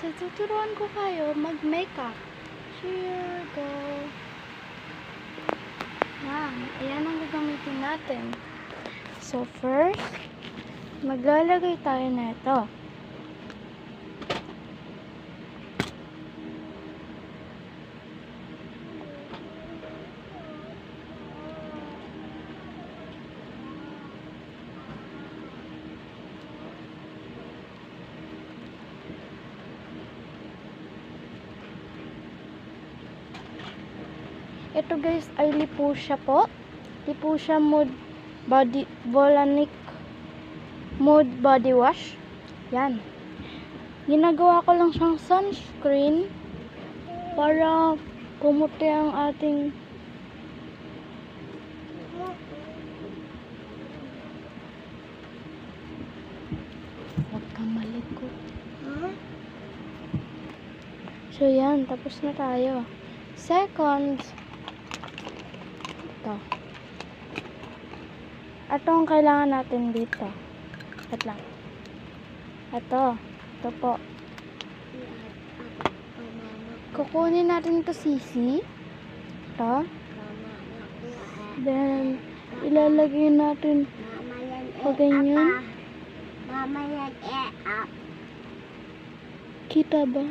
So, tuturuan ko kayo mag-makeup. Here go. Yan. Ayan ang gagamitin natin. So, first, maglalagay tayo na ito. Ito guys ay Liposia po. Liposia Volcanic Mood Body Wash. Yan. Ginagawa ko lang siyang sunscreen para pumuti ang ating huwag kang malikot. So yan, tapos na tayo. Second, ito. Ito ang kailangan natin dito. Wait lang. Ito po. Kukunin natin ito sisi. Ito. Then, ilalagay natin pag ganyan. Kita ba?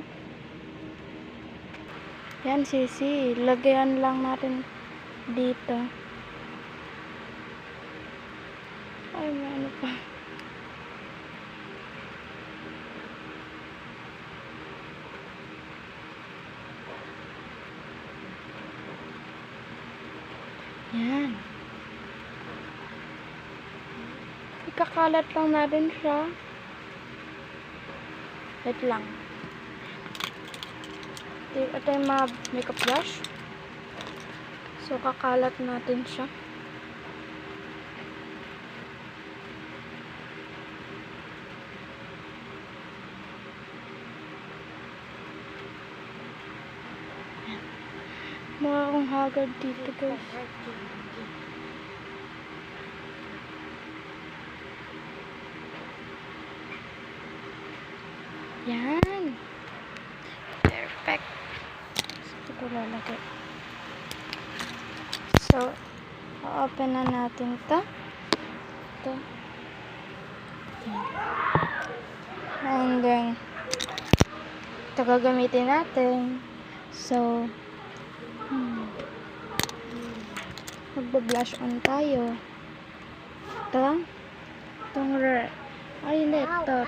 Yan sisi. Lagyan lang natin dito. Ay, ano pa. Yan. Ikakalat lang natin siya. Wait lang. Ito yung mga makeup brush. So, kakalat natin siya. Mga akong hagad dito guys. Yan. Perfect. Ito ko lalagay. So, open na natin ito. Ito. And then, ito gagamitin natin. So, magba-blush on tayo. Ito. Itong red. Ay, hindi. Ito.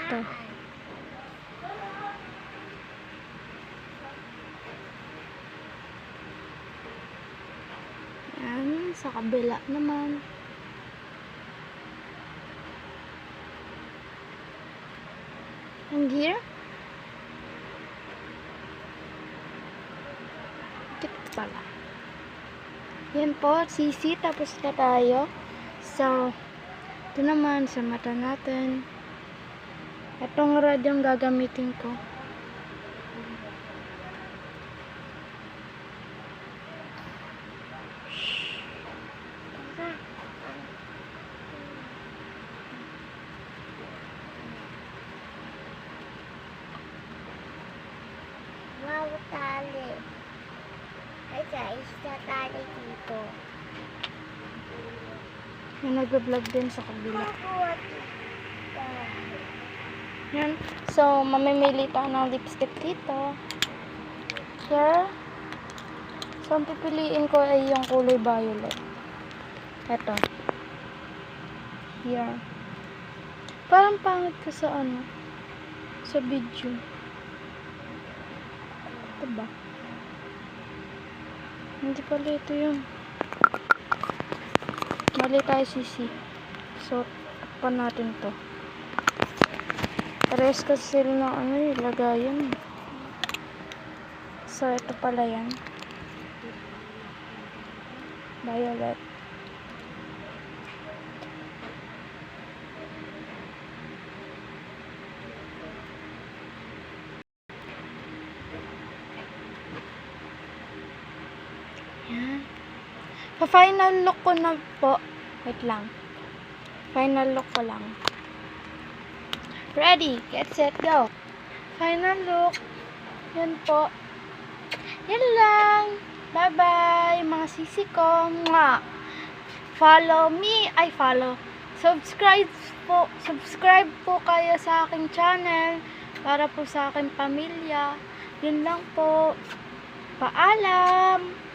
Yan. Sa kabila naman. And here. Ito pala. Yan po, sisi, tapos na tayo. So, ito naman sa mata natin. Itong red yung gagamitin ko. Wow, tali. Ay, guys, tali dito. May nag-vlog din sa kabila. Yan. So, mamimili tayo ng lipstick dito. Here. So, ang pipiliin ko ay yung kulay violet. Ito. Here. Parang pangit ko sa sa video. Ito ba? Hindi pala ito yun. Mali tayo sisi. So, takpan natin to. Pares kasi sila ng lagayan. So, ito pala yan. Violet. Yan. Pa-final look ko na po. Wait lang. Final look ko lang. Ready, get set, go. Final look. Yun po. Yan lang. Bye-bye, mga sisi ko. Mwah! Follow me. Ay, follow. Subscribe po kayo sa aking channel para po sa aking pamilya. Yun lang po. Paalam!